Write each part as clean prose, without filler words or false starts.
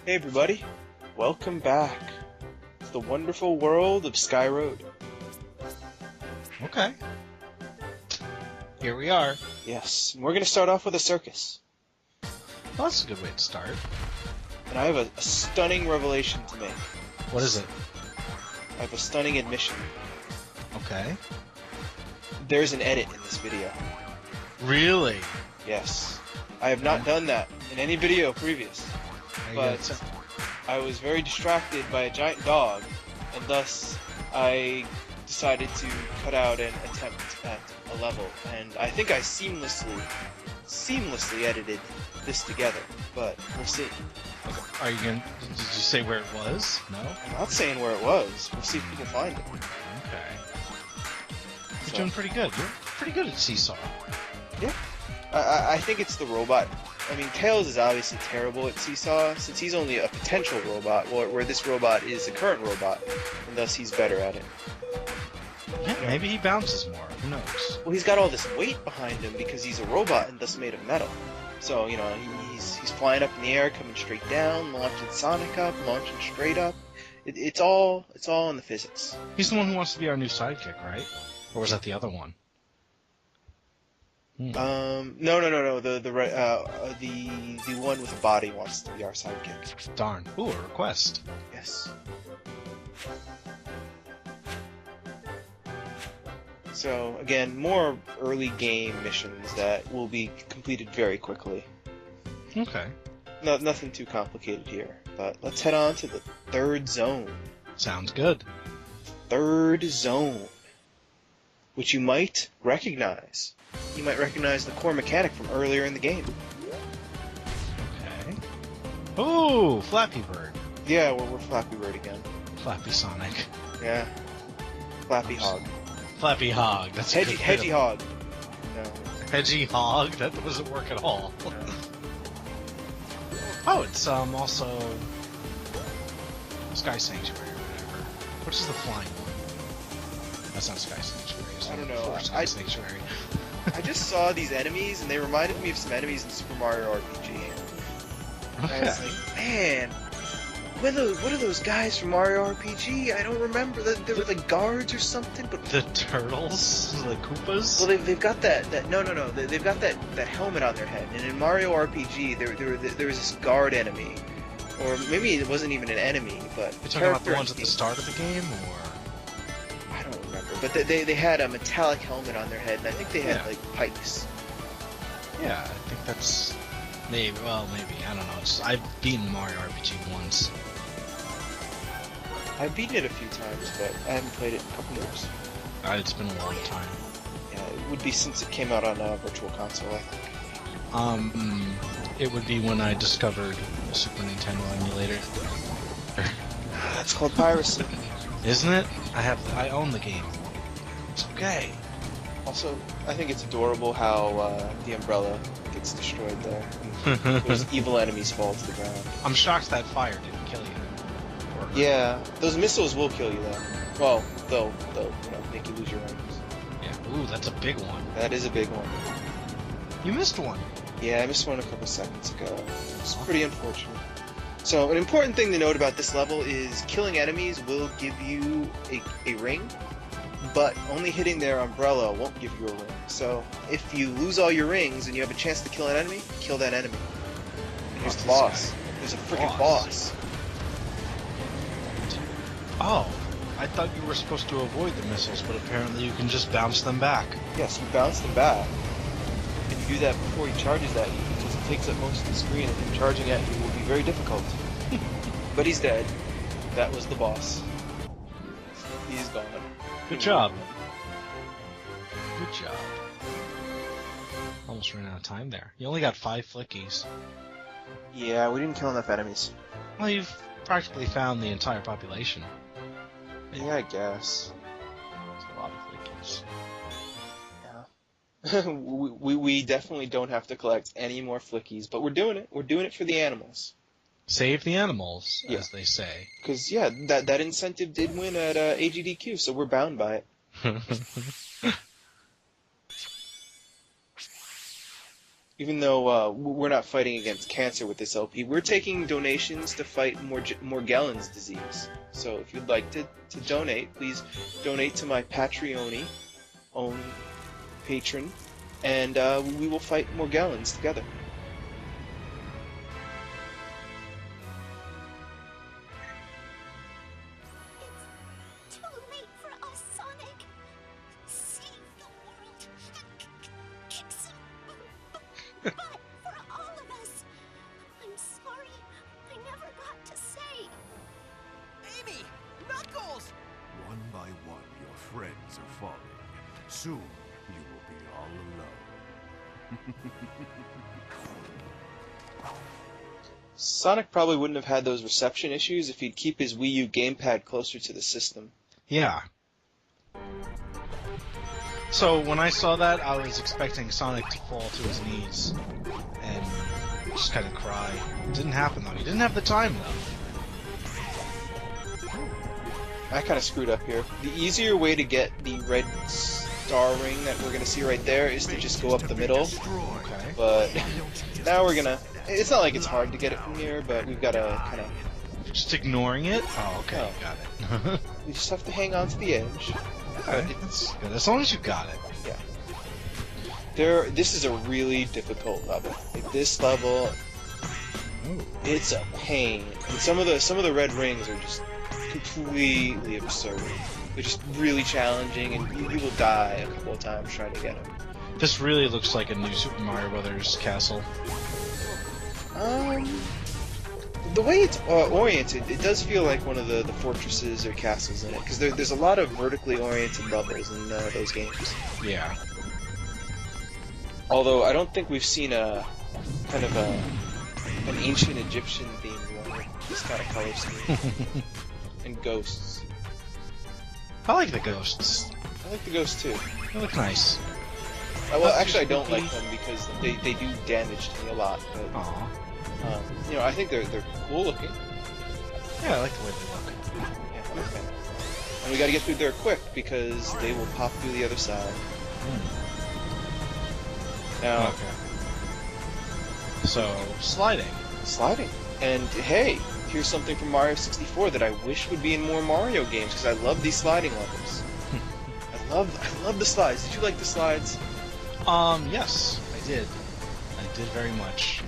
Hey everybody, welcome back to the wonderful world of Sky Road. Okay. Here we are. Yes, and we're going to start off with a circus. Well, that's a good way to start. And I have a stunning revelation to make. What is it? I have a stunning admission. Okay. There's an edit in this video. Really? Yes. I have not done that in any video previous. But I was very distracted by a giant dog, and thus I decided to cut out an attempt at a level, and I think I seamlessly edited this together, but we'll see. Are you gonna? Did you say where it was? No. I'm not saying where it was. We'll see if we can find it. Okay. You're doing pretty good. You're pretty good at Seesaw. Yeah. I think it's the robot. I mean, Tails is obviously terrible at Seesaw, since he's only a potential robot, where this robot is a current robot, and thus he's better at it. Yeah, maybe he bounces more. Who knows? Well, he's got all this weight behind him because he's a robot and thus made of metal. So, you know, he's flying up in the air, coming straight down, launching Sonic up, launching straight up. It's all in the physics. He's the one who wants to be our new sidekick, right? Or was that the other one? No. The one with the body wants to be our sidekick. Darn. Ooh, a request. Yes. So again, more early game missions that will be completed very quickly. Okay. Nothing too complicated here, but let's head on to the third zone. Sounds good. Third zone, which you might recognize. You might recognize the core mechanic from earlier in the game. Okay. Oh, Flappy Bird. Yeah, we're Flappy Bird again. Flappy Sonic. Yeah. Flappy Hog. Flappy Hog. That's Hedgy Hog. No. Hedgy Hog? That doesn't work at all. No. Oh, it's also Sky Sanctuary or whatever. Which is the flying one? That's not Sky Sanctuary. It's I don't know. before Sky Sanctuary. I just saw these enemies, and they reminded me of some enemies in Super Mario RPG. And I was like, man, what are those guys from Mario RPG? I don't remember. They were like guards or something, but the turtles, the Koopas. Well, they've got that. No. They've got that helmet on their head. And in Mario RPG, there was this guard enemy, or maybe it wasn't even an enemy, but You're talking about the ones at the start of the game, or? I don't remember. But they had a metallic helmet on their head, and I think they had like pikes. Yeah, I think that's maybe. Well, maybe I don't know. I've beaten Mario RPG once. I've beaten it a few times, but I haven't played it in a couple years. It's been a long time. Yeah, it would be since it came out on Virtual Console, I think. It would be when I discovered a Super Nintendo emulator. That's called piracy. Isn't it? I own the game. It's okay. Also, I think it's adorable how the umbrella gets destroyed there. And those evil enemies fall to the ground. I'm shocked that fire didn't kill you. Yeah, those missiles will kill you though. Well, they'll make you lose your rings. Yeah. Ooh, that's a big one. That is a big one. You missed one. Yeah, I missed one a couple seconds ago. It's pretty unfortunate. So, an important thing to note about this level is killing enemies will give you a ring, but only hitting their umbrella won't give you a ring. So, if you lose all your rings and you have a chance to kill an enemy, kill that enemy. And here's the boss. There's a freaking boss. Oh, I thought you were supposed to avoid the missiles, but apparently you can just bounce them back. Yes, you bounce them back. If you do that before he charges at you, because it takes up most of the screen, and him charging at you will be very difficult. But he's dead. That was the boss. He's gone. Good job. Good job. Almost ran out of time there. You only got 5 flickies. Yeah, we didn't kill enough enemies. Well, you've practically found the entire population. Yeah, I guess. That's a lot of flickies. Yeah. we definitely don't have to collect any more flickies, but we're doing it. We're doing it for the animals. Save the animals, as they say. Because, yeah, that incentive did win at AGDQ, so we're bound by it. Even though we're not fighting against cancer with this LP, we're taking donations to fight Morgellons disease. So if you'd like to donate, please donate to my Patreon own patron, and we will fight Morgellons together. It's too late for us, Sonic. Save the world. Kick some butt for all of us. I'm sorry. I never got to say. Amy! Knuckles! One by one, your friends are falling. Soon, you will be all alone. Sonic probably wouldn't have had those reception issues if he'd keep his Wii U gamepad closer to the system. Yeah. So when I saw that, I was expecting Sonic to fall to his knees and just kind of cry. It didn't happen though. He didn't have the time though. I kind of screwed up here. The easier way to get the red star ring that we're going to see right there is to just go up the middle. Okay. But now we're going to... It's not like it's hard to get it from here, but we've got to kind of... Just ignoring it? Oh, okay. Oh. Got it. We just have to hang on to the edge. Okay, that's good. As long as you got it. Yeah. This is a really difficult level. Like, this level, Ooh. it's a pain. And some of the red rings are just completely absurd. They're just really challenging, and you will die a couple of times trying to get them. This really looks like a new Super Mario Brothers castle. The way it's oriented, it does feel like one of the fortresses or castles in it, because there's a lot of vertically oriented levels in those games. Yeah. Although I don't think we've seen an ancient Egyptian themed one with this kind of color scheme and ghosts. I like the ghosts. I like the ghosts too. They look nice. Well, actually, I don't like them because they do damage to me a lot. But Aw. I think they're cool looking. Yeah, I like the way they look. Yeah, okay. And we got to get through there quick because they will pop through the other side. Now, Okay. So, sliding. sliding. And hey, here's something from Mario 64 that I wish would be in more Mario games because I love these sliding levels. I love the slides. Did you like the slides? Yes, I did. I did very much.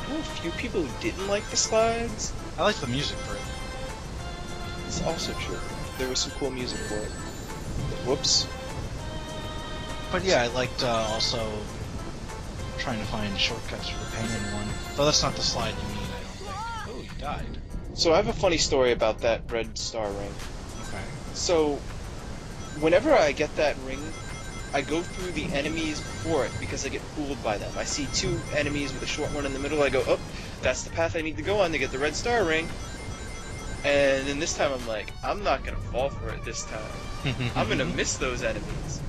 I know a few people who didn't like the slides. I like the music for it. It's also true. There was some cool music for it. Whoops. But yeah, I liked also trying to find shortcuts for the penguin one. Though that's not the slide you mean, I don't think. Oh, you died. So I have a funny story about that red star ring. Okay. So, whenever I get that ring, I go through the enemies before it because I get fooled by them. I see two enemies with a short one in the middle, I go, oh, that's the path I need to go on to get the red star ring. And then this time I'm like, I'm not going to fall for it this time. I'm going to miss those enemies.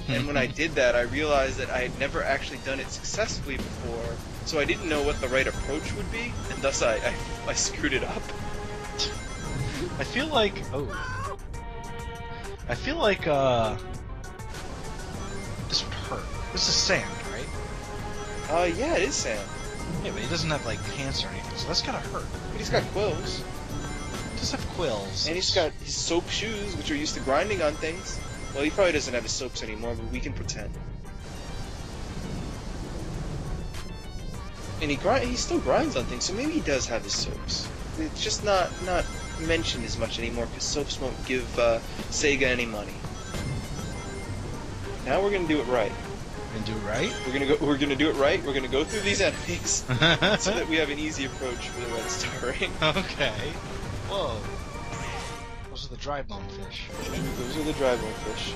And when I did that, I realized that I had never actually done it successfully before, so I didn't know what the right approach would be, and thus I screwed it up. I feel like... Oh. I feel like, this would hurt. This is sand, right? Yeah, it is Sam. Yeah, but he doesn't have, like, pants or anything, so that's gotta hurt. But he's got quills. He does have quills. And he's got his soap shoes, which are used to grinding on things. Well, he probably doesn't have his soaps anymore, but we can pretend. And he still grinds on things, so maybe he does have his soaps. It's just not mentioned as much anymore because soaps won't give Sega any money. Now we're gonna do it right. And do right? We're gonna do it right. We're gonna go through these enemies so that we have an easy approach for the red star ring. Okay. Whoa. Those are the dry bone fish. Those are the dry bone fish.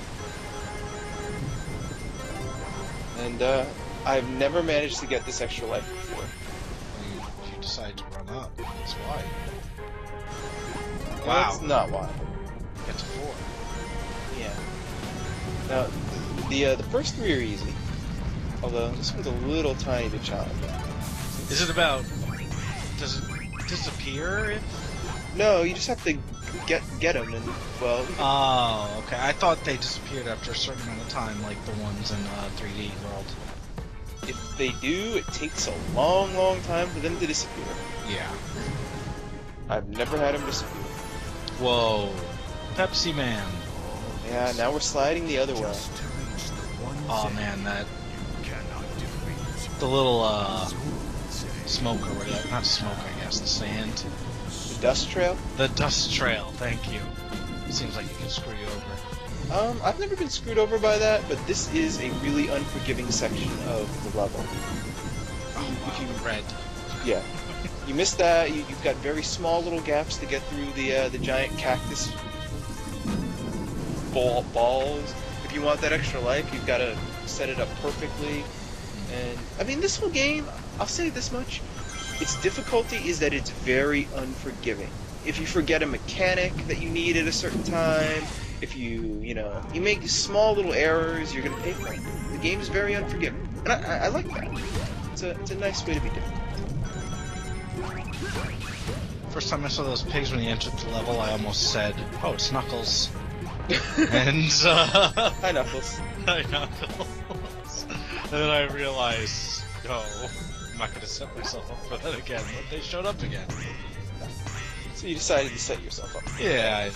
And I've never managed to get this extra life before. Well, you decide to run up. That's why. Well, Wow. that's not why. Get to 4. Yeah. Now, the first 3 are easy. Although, this one's a little tiny bit challenging. Is it about... Does it disappear if... No, you just have to get them, and, well... Oh, okay. I thought they disappeared after a certain amount of time, like the ones in 3D World. if they do, it takes a long, long time for them to disappear. Yeah. I've never had them disappear. Whoa. Pepsi Man. Yeah, now we're sliding the other way. Just to reach the one Oh Zen man, that you cannot defeat. the little Zoom say, smoke or whatever. Not smoke, I guess. The sand. The dust trail. The dust trail. Thank you. Seems like it can screw you over. I've never been screwed over by that, but this is a really unforgiving section of the level. Oh wow. Red. Yeah. You missed that. You've got very small little gaps to get through the giant cactus balls. If you want that extra life, you've got to set it up perfectly. And I mean, this whole game, I'll say this much: its difficulty is that it's very unforgiving. If you forget a mechanic that you need at a certain time, if you make small little errors, you're gonna pay for it. The game is very unforgiving, and I like that. It's a nice way to be difficult. First time I saw those pigs when you entered the level, I almost said, "Oh, it's Knuckles." And Hi, Knuckles. I Knuckles. And then I realized, no, I'm not gonna set myself up for that again. But they showed up again. So you decided to set yourself up. Yeah, I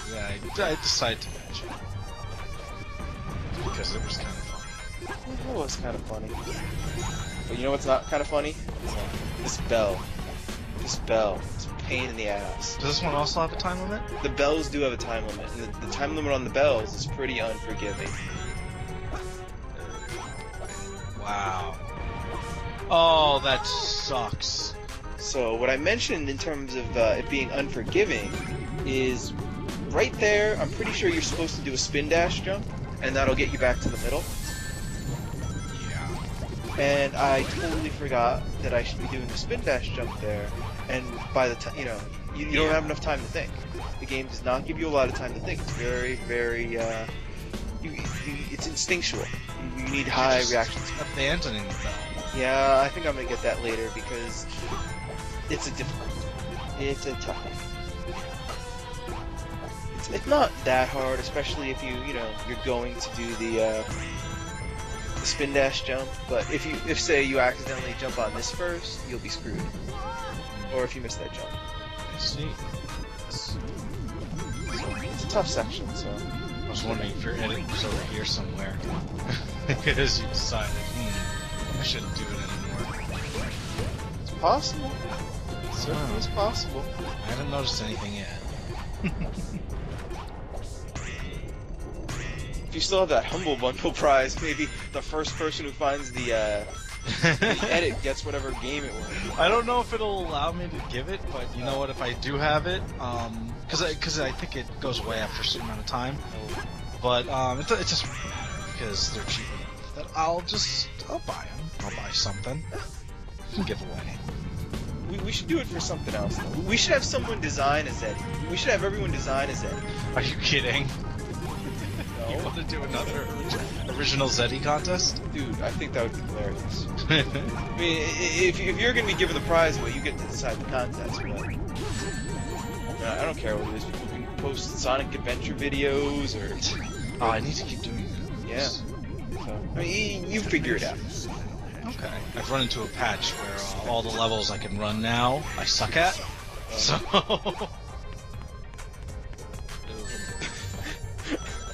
decided to match it because it was kind of funny. It was kind of funny. But you know what's not kind of funny? This bell. This bell. It's a pain in the ass. Does this one also have a time limit? The bells do have a time limit, and the time limit on the bells is pretty unforgiving. Wow. Oh, that sucks. So what I mentioned in terms of it being unforgiving is right there, I'm pretty sure you're supposed to do a spin dash jump, and that'll get you back to the middle. Yeah. And I totally forgot that I should be doing a spin dash jump there, and by the time, you don't have enough time to think. The game does not give you a lot of time to think. It's very, very, it's instinctual. You need high reaction speed. Abandoning the bell. Yeah, I think I'm gonna get that later because it's a difficult. It's a tough one. It's not that hard, especially if you're going to do the spin dash jump. But if say you accidentally jump on this first, you'll be screwed. Or if you miss that jump. I see. It's a tough section, so. I was wondering if your edit was over here somewhere. Because you decided, I shouldn't do it anymore. It's possible. It certainly is possible. I haven't noticed anything yet. If you still have that Humble Bundle prize, maybe the first person who finds the edit gets whatever game it was. I don't know if it'll allow me to give it, but you know what, if I do have it, because I think it goes away after a certain amount of time, but it just because they're cheap enough that I'll buy them. I'll buy something. You can give away. We should do it for something else, though. We should have someone design a Zeddy. We should have everyone design a Zeddy. Are you kidding? You No. want to do another original Zeddy contest? Dude, I think that would be hilarious. I mean, if you're going to be giving the prize away, you get to decide the contest, but I don't care what it is. You can post Sonic Adventure videos, or... Oh, I need to keep doing that. Yeah. So, I mean, you figure it out. Okay. I've run into a patch where all the levels I can run now, I suck at. So...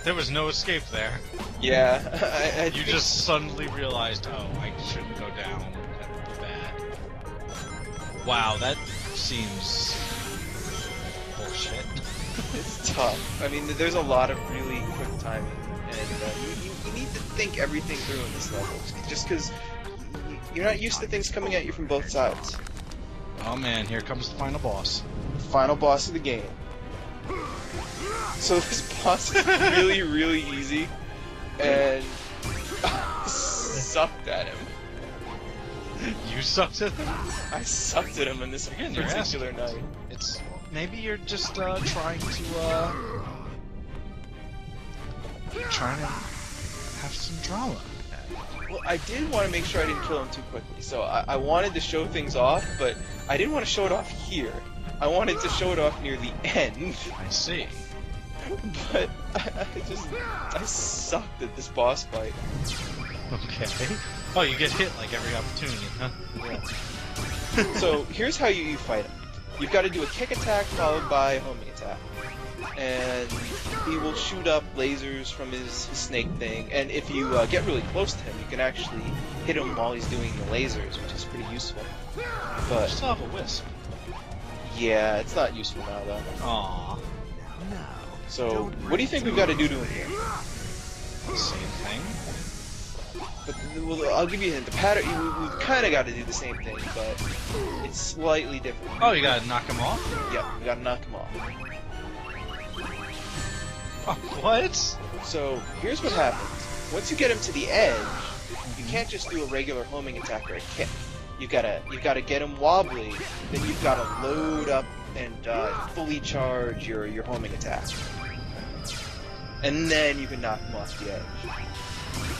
There was no escape there. Yeah, You just suddenly realized, oh, I shouldn't go down. That would be bad. Wow, that seems bullshit. It's tough. I mean, there's a lot of really quick timing, and you need to think everything through in this level, just because you're not used to things coming at you from both sides. Oh man, here comes the final boss. Final boss of the game. So this boss is really, really easy, and I sucked at him. You sucked at them? I sucked at him in this Again, you're particular night. It's maybe you're just trying to have some drama. Well, I did want to make sure I didn't kill him too quickly, so I wanted to show things off, but I didn't want to show it off here. I wanted to show it off near the end, I see. but I sucked at this boss fight. Okay. Oh, you get hit like every opportunity, huh? Yeah. So here's how you fight him. You've got to do a kick attack followed by a homing attack. And he will shoot up lasers from his snake thing. And if you get really close to him, you can actually hit him while he's doing the lasers, which is pretty useful. I But still have a wisp. yeah, it's not useful now though. Aw, So what do you think we've got to do to him here? same thing. But well, I'll give you a hint. The pattern, we've kind of got to do the same thing, but it's slightly different. Oh, you gotta knock him off? Yeah, we got to knock him off. Oh, what? So here's what happens. Once you get him to the edge, you can't just do a regular homing attack or a kick. You gotta get him wobbly. Then you've got to load up and fully charge your homing attack, and then you can knock him off the edge.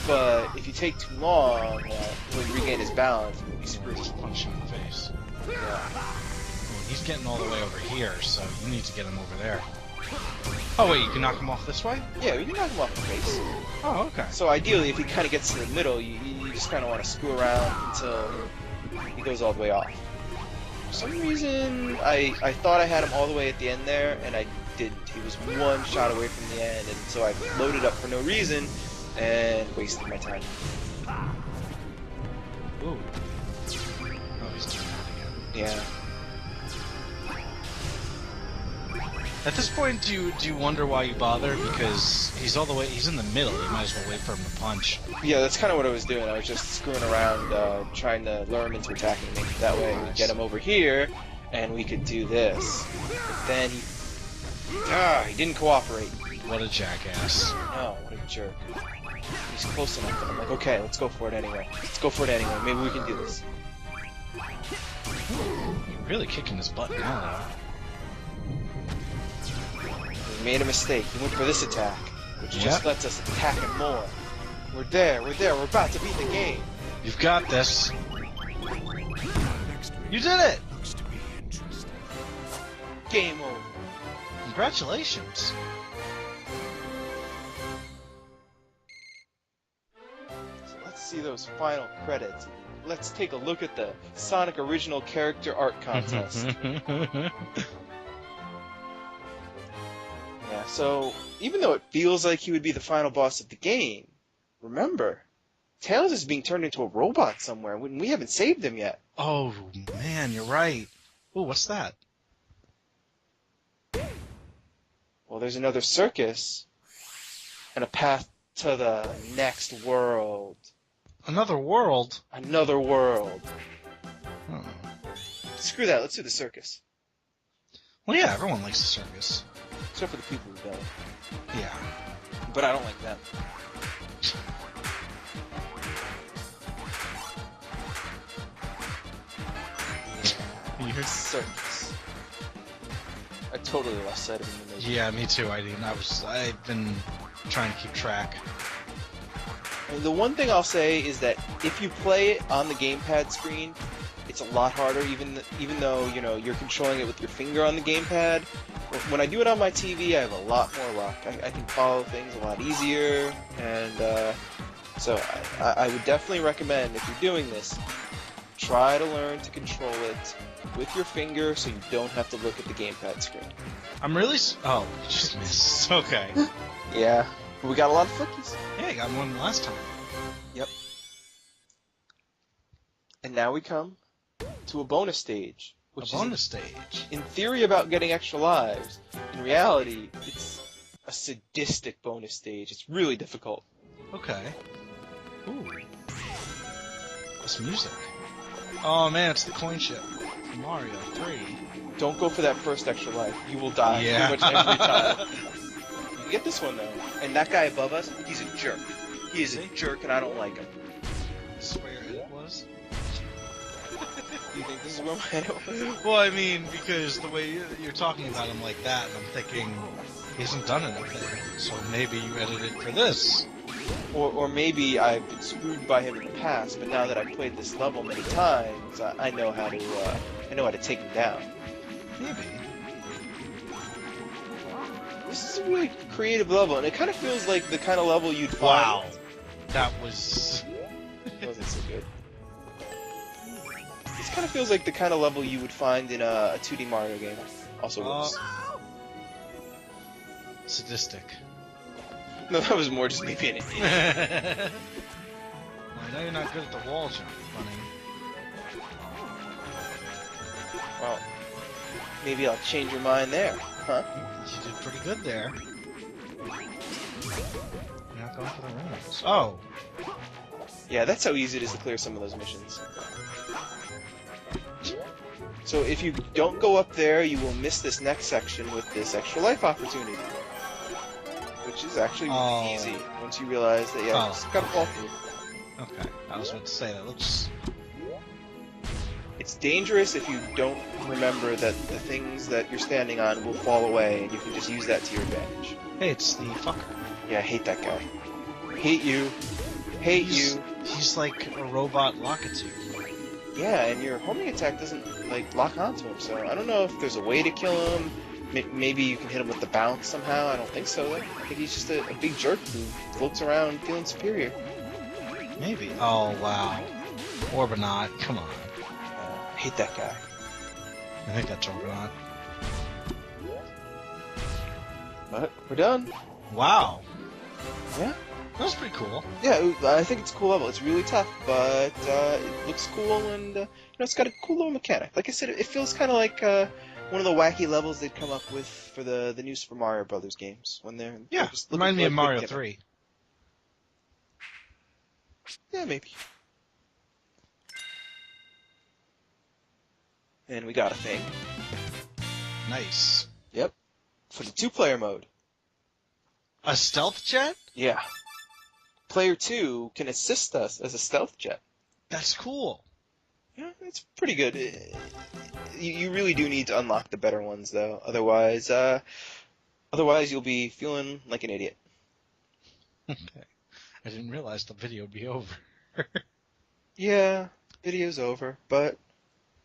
But if you take too long, he'll regain his balance and we'll be screwed. Just punch him in the face. Yeah. Well, he's getting all the way over here, so you need to get him over there. Oh wait, you can knock him off this way? Yeah, we can knock him off the face. Oh, okay. So ideally, if he kind of gets to the middle, you just kind of want to screw around until he goes all the way off. For some reason, I thought I had him all the way at the end there, and I didn't. He was one shot away from the end, and so I loaded up for no reason and wasted my time. Ooh. Oh, he's doing that again. Yeah. At this point, do you wonder why you bother? Because he's in the middle. You might as well wait for him to punch. Yeah, that's kind of what I was doing. I was just screwing around, trying to lure him into attacking me. That way, we'd get him over here, and we could do this. But then he didn't cooperate. What a jackass. Oh, what a jerk. He's close enough, and I'm like, okay, let's go for it anyway. Let's go for it anyway. Maybe we can do this. You're really kicking his butt now, We made a mistake. He went for this attack, which just lets us attack him more. We're there, we're about to beat the game. though. You've got this. Next week You did it! looks to be interesting. Game over. Congratulations. So let's see those final credits. Let's take a look at the Sonic Original Character Art Contest. Yeah, so even though it feels like he would be the final boss of the game, remember, Tails is being turned into a robot somewhere when we haven't saved him yet. Oh, man, you're right. Ooh, what's that? Well, there's another circus and a path to the next world. Another world? Another world. Oh. Screw that, let's do the circus. Well, yeah, everyone likes the circus. Except for the people who don't. Yeah. But I don't like them. You're... Circus. I totally lost sight of him. Yeah, me too, I've been trying to keep track. And the one thing I'll say is that if you play it on the gamepad screen, it's a lot harder, even though you're controlling it with your finger on the gamepad. When I do it on my TV, I have a lot more luck. I can follow things a lot easier, and so I would definitely recommend, if you're doing this, try to learn to control it with your finger so you don't have to look at the gamepad screen. I'm really oh, you just missed. Okay. Yeah, but we got a lot of flickies. Yeah, I got one last time. Yep. And now we come to a bonus stage. Which A bonus stage. in theory about getting extra lives. In reality, it's a sadistic bonus stage. It's really difficult. Okay. Ooh. This music. Oh man, it's the coin ship. From Mario 3. Don't go for that first extra life. You will die Yeah. pretty much every time. You get this one though. And that guy above us, he's a jerk. He is a jerk and I don't like him. I swear it was. Do you think this is where my head was? Well, I mean, because the way you're talking about him like that, I'm thinking he hasn't done anything. So maybe you edited for this. Or maybe I've been screwed by him in the past, but now that I've played this level many times, I know how to take him down. Maybe. This is a really creative level, and it kind of feels like the kind of level you'd find. Wow. That was... It wasn't so good. This kind of feels like the kind of level you would find in a 2D Mario game. Also, whoops. Sadistic. No, that was more just me being an idiot. Well, I know you're not good at the wall jump, Bunny. Well, maybe I'll change your mind there, huh? You did pretty good there. You're not going for the rings. Oh! Yeah, that's how easy it is to clear some of those missions. So if you don't go up there, you will miss this next section with this extra life opportunity. Which is actually really easy once you realize that, yeah, you just gotta fall through. Okay, I was about to say, that looks... It's dangerous if you don't remember that the things that you're standing on will fall away, and you can just use that to your advantage. Hey, it's the fucker. Yeah, I hate that guy. Hate you. Hate you. He's like a robot Lakitu. Yeah, and your homing attack doesn't, like, lock onto him, so I don't know if there's a way to kill him. Maybe you can hit him with the bounce somehow. I don't think so. I think he's just a big jerk who floats around feeling superior. Maybe. Oh, wow. Orbonaut, come on. Hate that guy. I think that's Orbonaut. But we're done. Wow. Yeah. That was pretty cool. Yeah, I think it's a cool level. It's really tough, but it looks cool, and you know, it's got a cool little mechanic. Like I said, it feels kind of like one of the wacky levels they'd come up with for the new Super Mario Brothers games when they're just looking remind me for, of like, Mario big 3. Yeah, maybe. And we got a thing. Nice. Yep. For the 2-player mode. A stealth jet? Yeah. Player 2 can assist us as a stealth jet. That's cool. Yeah, it's pretty good. You really do need to unlock the better ones, though. Otherwise you'll be feeling like an idiot. Okay. I didn't realize the video would be over. Yeah, video's over, but,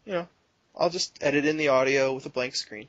you know, I'll just edit in the audio with a blank screen.